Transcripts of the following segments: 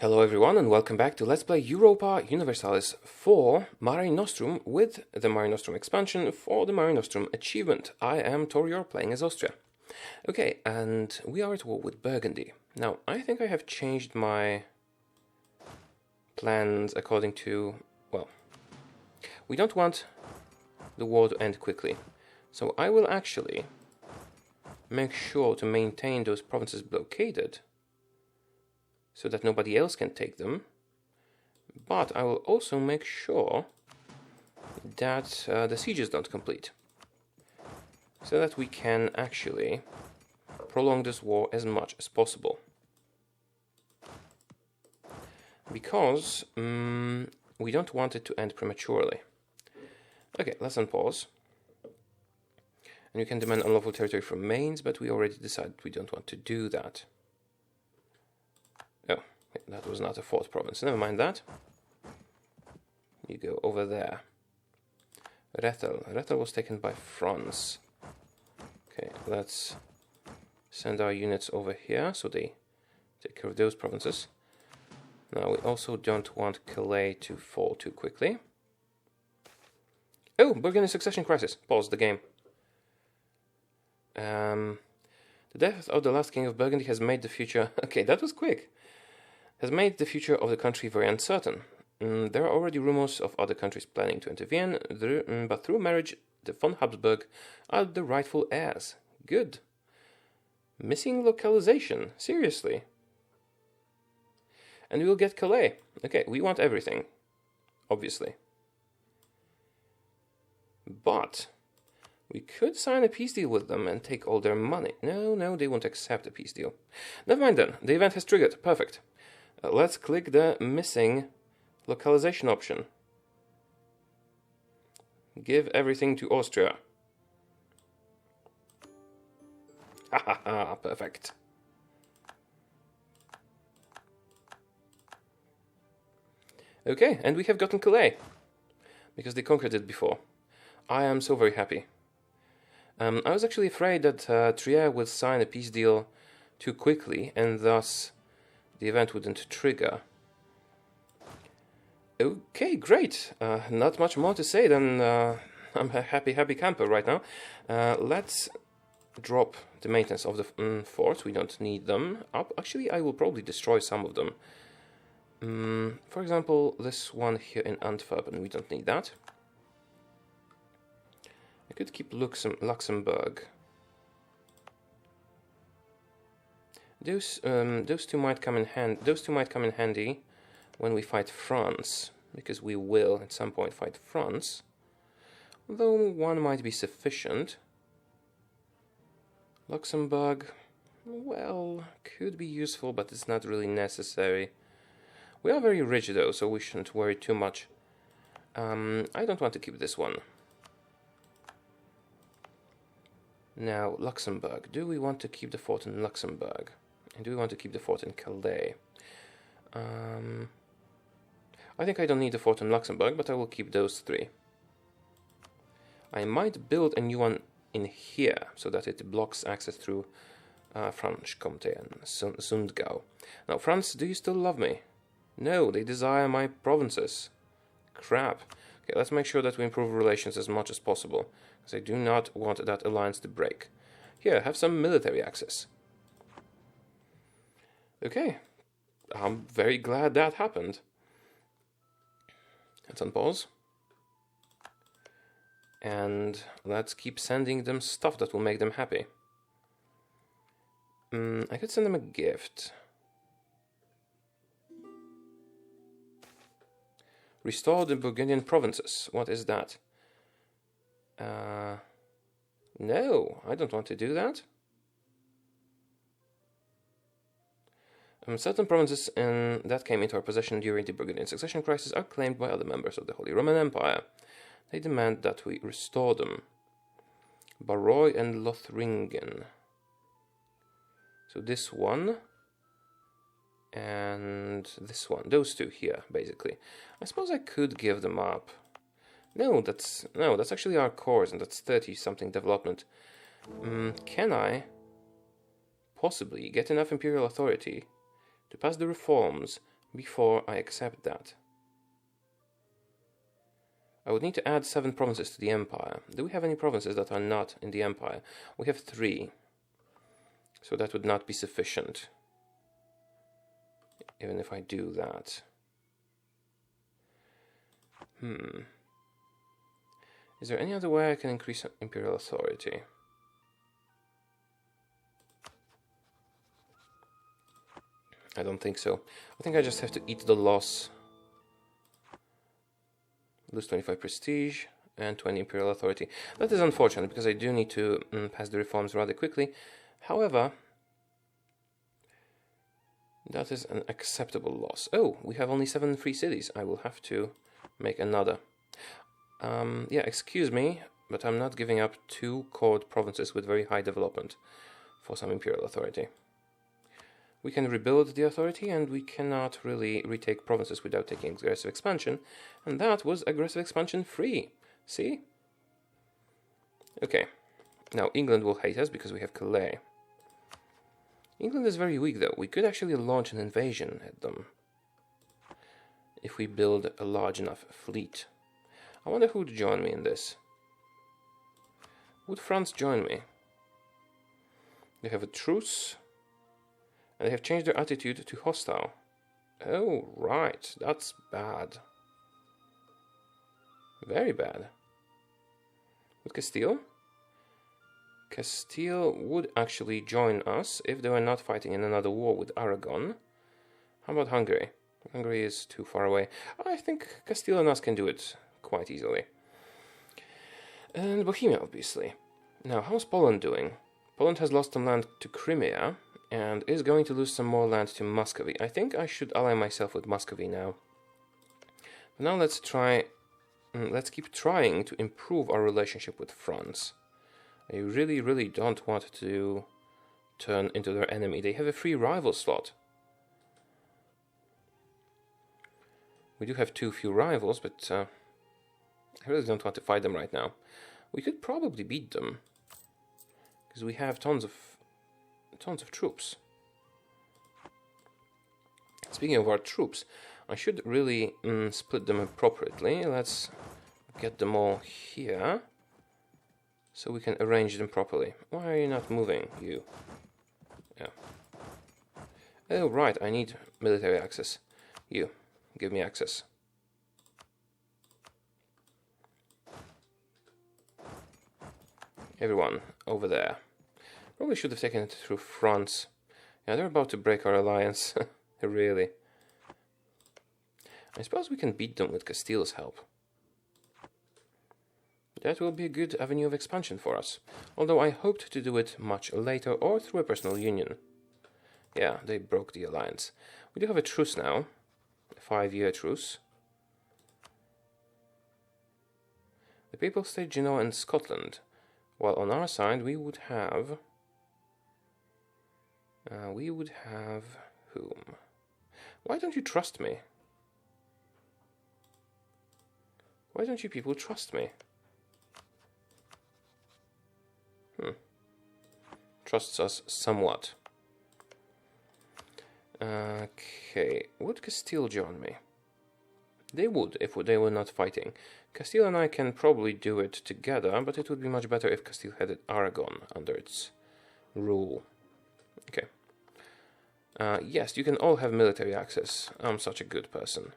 Hello everyone and welcome back to Let's Play Europa Universalis IV Mare Nostrum with the Mare Nostrum expansion for the Mare Nostrum achievement. I am Taureor playing as Austria. Okay, and we are at war with Burgundy. Now, I think I have changed my plans according to, well, we don't want the war to end quickly. So I will actually make sure to maintain those provinces blockaded so that nobody else can take them, but I will also make sure that the sieges don't complete, so that we can actually prolong this war as much as possible. Because we don't want it to end prematurely. Okay, let's unpause. And you can demand unlawful territory from Mainz, but we already decided we don't want to do that. Oh, that was not a fourth province. Never mind that. You go over there. Rethel. Rethel was taken by France. Okay, let's send our units over here so they take care of those provinces. Now, we also don't want Calais to fall too quickly. Oh, Burgundy succession crisis. Pause the game. The death of the last king of Burgundy has made the future... Okay, that was quick. Has made the future of the country very uncertain. There are already rumors of other countries planning to intervene, but through marriage, the von Habsburg are the rightful heirs. Good. Missing localization? Seriously? And we will get Calais. Okay, we want everything. Obviously. But we could sign a peace deal with them and take all their money. No, they won't accept a peace deal. Never mind then. The event has triggered. Perfect. Let's click the missing localization option. Give everything to Austria. Ha ha ha, perfect. Okay, and we have gotten Calais, because they conquered it before. I am so very happy. I was actually afraid that Trier would sign a peace deal too quickly, and thus the event wouldn't trigger. Okay, great. Not much more to say than I'm a happy camper right now. Let's drop the maintenance of the forts. We don't need them up. Actually, I will probably destroy some of them. For example, this one here in Antwerp, we don't need that. I could keep Luxembourg. Those two might come in handy when we fight France, because we will at some point fight France. Though one might be sufficient. Luxembourg, well, could be useful, but it's not really necessary. We are very rich though, so we shouldn't worry too much. I don't want to keep this one. Now, Luxembourg. Do we want to keep the fort in Luxembourg? And do we want to keep the fort in Calais? I think I don't need the fort in Luxembourg, but I will keep those three. I might build a new one in here, so that it blocks access through Franche-Comté and Sundgau. Now, France, do you still love me? No, they desire my provinces. Crap. Okay, let's make sure that we improve relations as much as possible, because I do not want that alliance to break. Here, have some military access. Okay, I'm very glad that happened. Let's unpause. And let's keep sending them stuff that will make them happy. I could send them a gift. Restore the Burgundian provinces. What is that? No, I don't want to do that. Certain provinces that came into our possession during the Burgundian succession crisis are claimed by other members of the Holy Roman Empire. They demand that we restore them. Barroy and Lothringen. So this one and this one. Those two here, basically. I suppose I could give them up. No, that's actually our cores, and that's 30-something development. Can I possibly get enough imperial authority to pass the reforms before I accept that. I would need to add 7 provinces to the empire. Do we have any provinces that are not in the empire? We have 3. So that would not be sufficient, even if I do that. Is there any other way I can increase imperial authority? I don't think so. I think I just have to eat the loss. Lose 25 prestige and 20 imperial authority. That is unfortunate because I do need to pass the reforms rather quickly. However, that is an acceptable loss. Oh, we have only 7 free cities. I will have to make another. Yeah, excuse me, but I'm not giving up 2 court provinces with very high development for some imperial authority. We can rebuild the authority, and we cannot really retake provinces without taking aggressive expansion, and that was aggressive expansion free. See? Okay, now England will hate us because we have Calais. England is very weak though. We could actually launch an invasion at them if we build a large enough fleet. I wonder who would join me in this. Would France join me? They have a truce. And they have changed their attitude to hostile. Oh, right. That's bad. Very bad. With Castile? Castile would actually join us if they were not fighting in another war with Aragon. How about Hungary? Hungary is too far away. I think Castile and us can do it quite easily. And Bohemia, obviously. Now, how's Poland doing? Poland has lost some land to Crimea and is going to lose some more land to Muscovy. I think I should ally myself with Muscovy now. But now let's keep trying to improve our relationship with France. I really, really don't want to turn into their enemy. They have a free rival slot. We do have too few rivals, but I really don't want to fight them right now. We could probably beat them, because we have tons of troops. Speaking of our troops, I should really split them appropriately. Let's get them all here, so we can arrange them properly. Why are you not moving, you? Yeah. Oh, right, I need military access. You, give me access. Everyone, over there. Probably should have taken it through France. Yeah, they're about to break our alliance. Really. I suppose we can beat them with Castile's help. That will be a good avenue of expansion for us. Although I hoped to do it much later or through a personal union. Yeah, they broke the alliance. We do have a truce now. A 5-year truce. The Papal State, Genoa and Scotland. While on our side we would have... whom? Why don't you trust me? Why don't you people trust me? Trusts us somewhat. Okay, would Castile join me? They would, if they were not fighting. Castile and I can probably do it together, but it would be much better if Castile had Aragon under its rule. Okay. Yes, you can all have military access. I'm such a good person.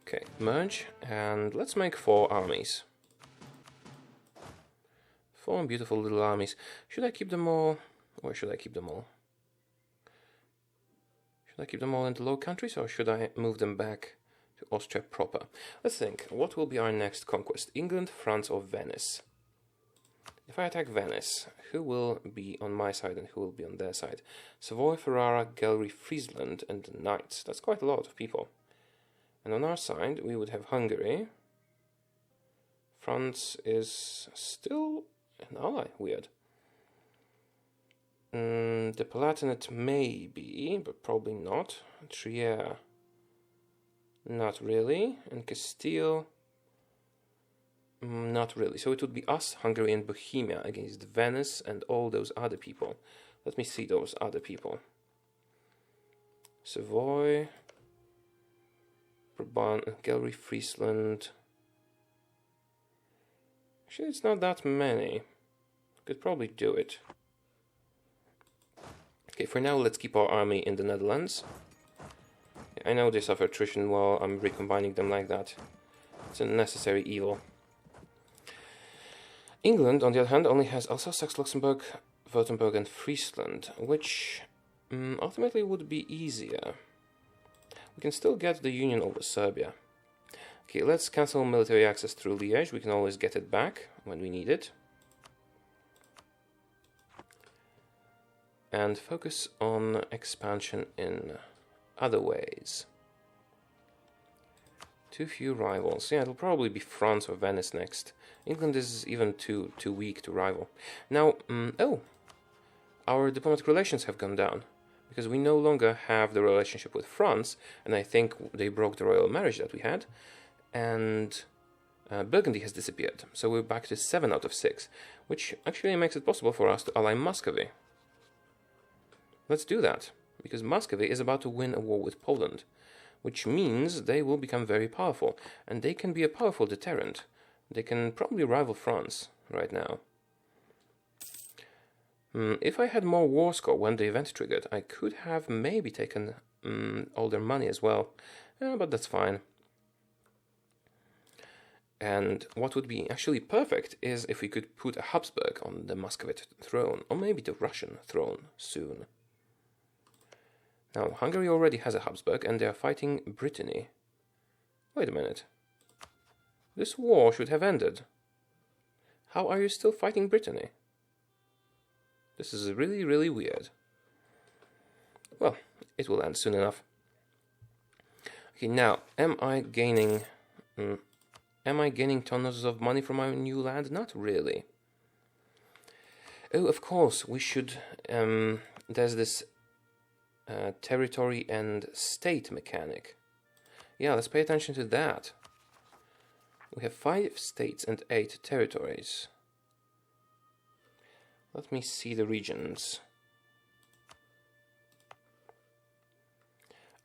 Okay, merge, and let's make 4 armies. 4 beautiful little armies. Should I keep them all? Where should I keep them all? Should I keep them all in the Low Countries, or should I move them back to Austria proper? Let's think. What will be our next conquest? England, France, or Venice? If I attack Venice, who will be on my side and who will be on their side? Savoy, Ferrara, Gallery, Friesland, and the Knights. That's quite a lot of people. And on our side, we would have Hungary. France is still an ally. Weird. The Palatinate may be, but probably not. Trier, not really. And Castile... not really. So it would be us, Hungary and Bohemia against Venice and all those other people. Let me see those other people. Savoy, Brabant, Gallery, Friesland. Actually, it's not that many. Could probably do it. Okay, for now, let's keep our army in the Netherlands. I know they suffer attrition while I'm recombining them like that. It's a necessary evil. England, on the other hand, only has Alsace, Saxe-Luxembourg, Württemberg and Friesland, which ultimately would be easier. We can still get the Union over Serbia. Okay, let's cancel military access through Liège. We can always get it back when we need it. And focus on expansion in other ways. Too few rivals. Yeah, it'll probably be France or Venice next. England is even too weak to rival. Now, our diplomatic relations have gone down because we no longer have the relationship with France, and I think they broke the royal marriage that we had, and Burgundy has disappeared. So we're back to 7 out of 6, which actually makes it possible for us to ally Muscovy. Let's do that, because Muscovy is about to win a war with Poland, which means they will become very powerful, and they can be a powerful deterrent. They can probably rival France right now. If I had more war score when the event triggered, I could have maybe taken all their money as well, but that's fine. And what would be actually perfect is if we could put a Habsburg on the Muscovite throne, or maybe the Russian throne soon. Now, Hungary already has a Habsburg, and they are fighting Brittany. Wait a minute. This war should have ended. How are you still fighting Brittany? This is really, really weird. Well, it will end soon enough. Okay, now, am I gaining tons of money from my new land? Not really. Oh, of course, we should... there's this territory and state mechanic. Yeah, let's pay attention to that. We have 5 states and 8 territories. Let me see the regions.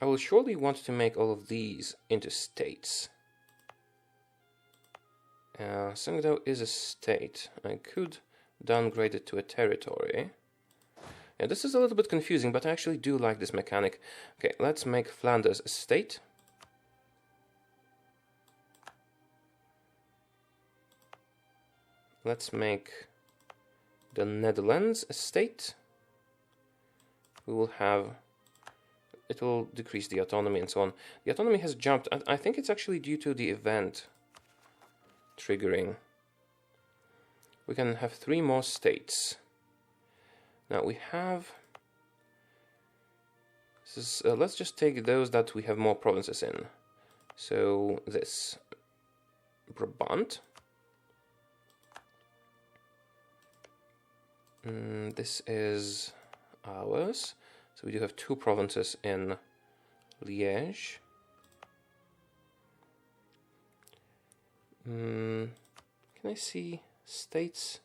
I will surely want to make all of these into states. Sangdao is a state. I could downgrade it to a territory. Yeah, this is a little bit confusing, but I actually do like this mechanic. Okay, let's make Flanders a state. Let's make the Netherlands a state. We will have... it will decrease the autonomy and so on. The autonomy has jumped, and I think it's actually due to the event triggering. We can have 3 more states. Now we have... this is, let's just take those that we have more provinces in. So this. Brabant. This is ours. So we do have 2 provinces in Liège. Can I see states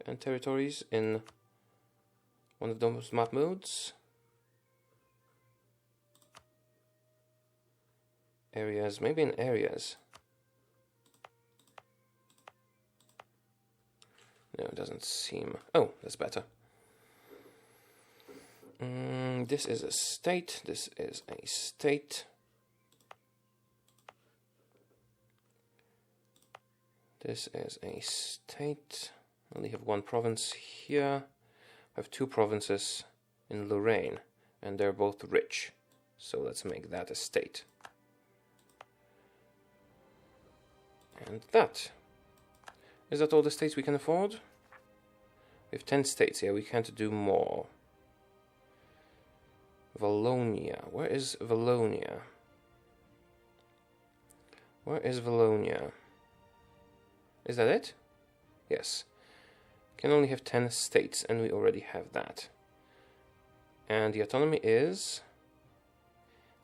and territories in one of those map modes? Areas, maybe in areas. No, it doesn't seem... oh, that's better. This is a state, this is a state. This is a state. I only have 1 province here. I have 2 provinces in Lorraine, and they're both rich. So let's make that a state. And that. Is that all the states we can afford? We have 10 states here, we can't do more. Wallonia. Where is Wallonia? Where is Wallonia? Is that it? Yes. Can only have 10 states, and we already have that. And the autonomy is...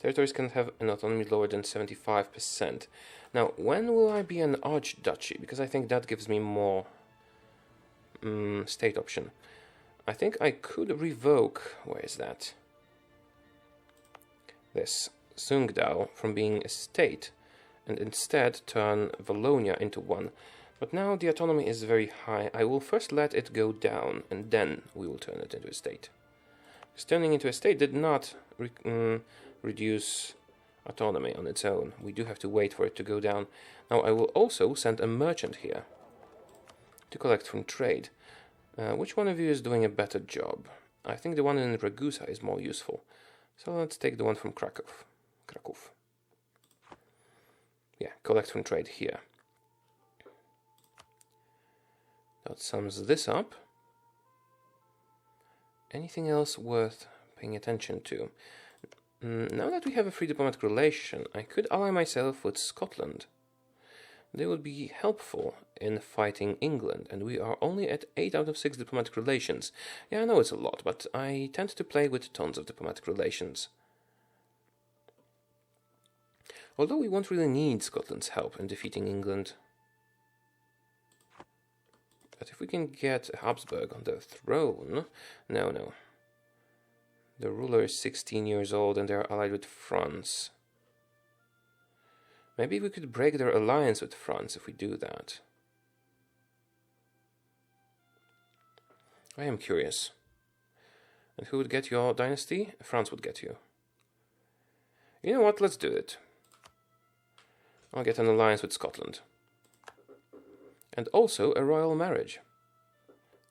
territories can have an autonomy lower than 75%. Now, when will I be an archduchy? Because I think that gives me more state option. I think I could revoke... where is that? this Sungdao from being a state and instead turn Wallonia into one. But now the autonomy is very high. I will first let it go down and then we will turn it into a state. Because turning into a state did not reduce autonomy on its own. We do have to wait for it to go down. Now I will also send a merchant here to collect from trade. Which one of you is doing a better job? I think the one in Ragusa is more useful. So let's take the one from Krakow. Yeah, collect from trade here. That sums this up. Anything else worth paying attention to? Now that we have a free diplomatic relation, I could ally myself with Scotland. They would be helpful in fighting England, and we are only at 8 out of 6 diplomatic relations. Yeah, I know it's a lot, but I tend to play with tons of diplomatic relations. Although we won't really need Scotland's help in defeating England. But if we can get Habsburg on the throne... No. The ruler is 16 years old and they are allied with France. Maybe we could break their alliance with France if we do that. I am curious. And who would get your dynasty? France would get you. You know what? Let's do it. I'll get an alliance with Scotland. And also a royal marriage.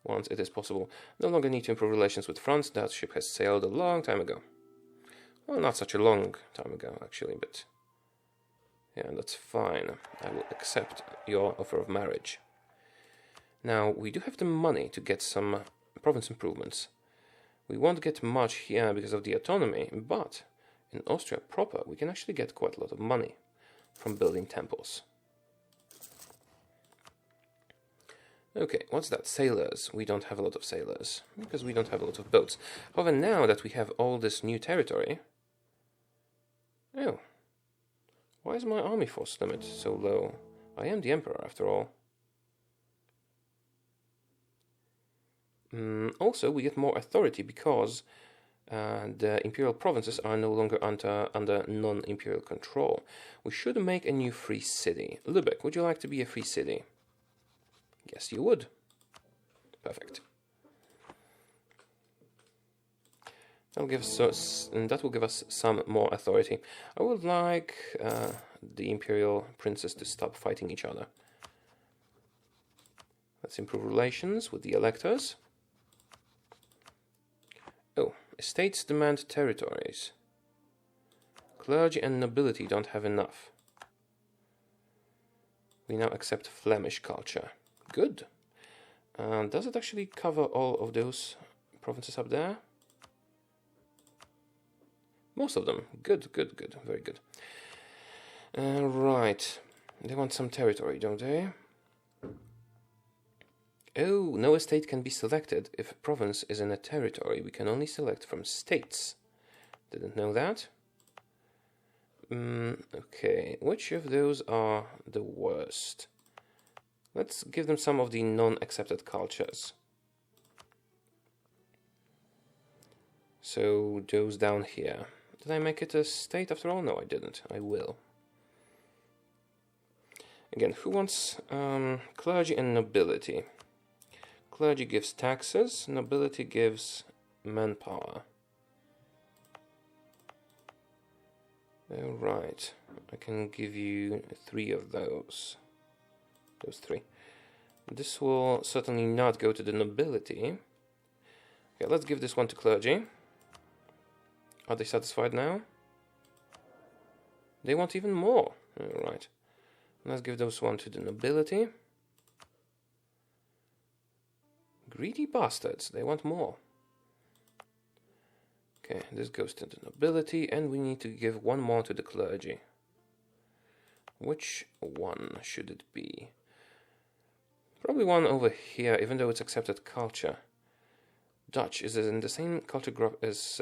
Once it is possible. No longer need to improve relations with France. That ship has sailed a long time ago. Well, not such a long time ago, actually, but... yeah, that's fine. I will accept your offer of marriage. Now, we do have the money to get some province improvements. We won't get much here because of the autonomy, but in Austria proper, we can actually get quite a lot of money from building temples. Okay, what's that? Sailors. We don't have a lot of sailors, because we don't have a lot of boats. However, now that we have all this new territory... oh. Why is my army force limit so low? I am the emperor, after all. Also, we get more authority because the imperial provinces are no longer under non-imperial control. We should make a new free city. Lübeck, would you like to be a free city? Yes, you would. Perfect. That will give us some more authority. I would like the imperial princes to stop fighting each other. Let's improve relations with the electors. Oh, estates demand territories. Clergy and nobility don't have enough. We now accept Flemish culture. Good. Does it actually cover all of those provinces up there? Most of them. Good. Very good. Right. They want some territory, don't they? Oh, no estate can be selected. If a province is in a territory, we can only select from states. Didn't know that. Okay, which of those are the worst? Let's give them some of the non-accepted cultures. So, those down here. Did I make it a state after all? No, I didn't. I will. Again, who wants clergy and nobility? Clergy gives taxes, nobility gives manpower. Right, I can give you 3 of those. Those 3. This will certainly not go to the nobility. Okay, let's give this one to clergy. Are they satisfied now? They want even more. Right. Let's give those one to the nobility. Greedy bastards, they want more. Okay, this goes to the nobility, and we need to give one more to the clergy. Which one should it be? Probably one over here, even though it's accepted culture. Dutch is in the same culture group as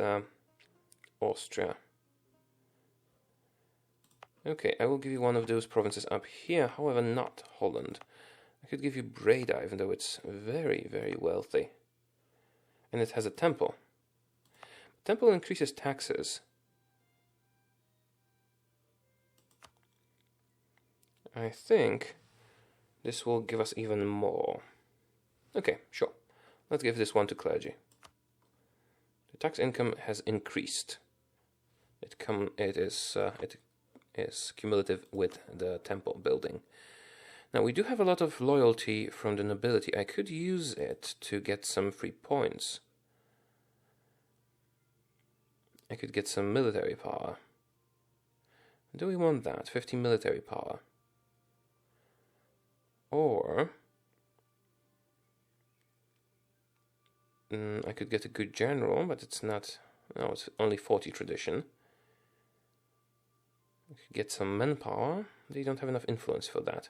Austria. Okay, I will give you one of those provinces up here, however not Holland. I could give you Breda, even though it's very, very wealthy. And it has a temple. Temple increases taxes. I think this will give us even more. Okay, sure. Let's give this one to clergy. The tax income has increased. It is cumulative with the temple building. Now we do have a lot of loyalty from the nobility. I could use it to get some free points. I could get some military power. Do we want that? 50 military power. Or I could get a good general, but it's not. No, it's only 40 tradition. I could get some manpower. They don't have enough influence for that.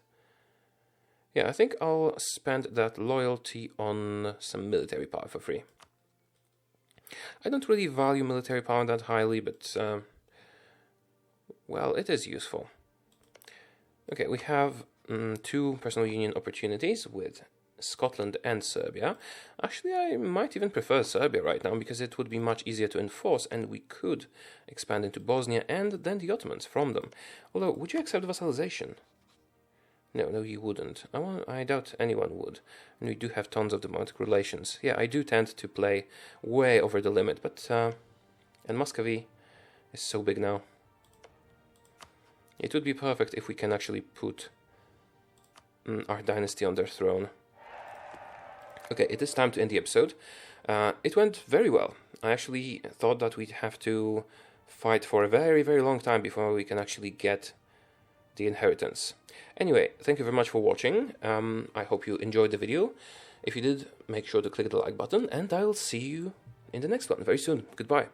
Yeah, I think I'll spend that loyalty on some military power for free. I don't really value military power that highly, but well, it is useful. Okay, we have 2 personal union opportunities with Scotland and Serbia. Actually, I might even prefer Serbia right now because it would be much easier to enforce, and we could expand into Bosnia and then the Ottomans from them. Although, would you accept vassalization? No, you wouldn't. I doubt anyone would. And we do have tons of diplomatic relations. Yeah, I do tend to play way over the limit, but and Muscovy is so big now. It would be perfect if we can actually put our dynasty on their throne. Okay, it is time to end the episode. It went very well. I actually thought that we'd have to fight for a very, very long time before we can actually get the inheritance. Anyway, thank you very much for watching. I hope you enjoyed the video. If you did, make sure to click the like button, and I'll see you in the next one very soon. Goodbye.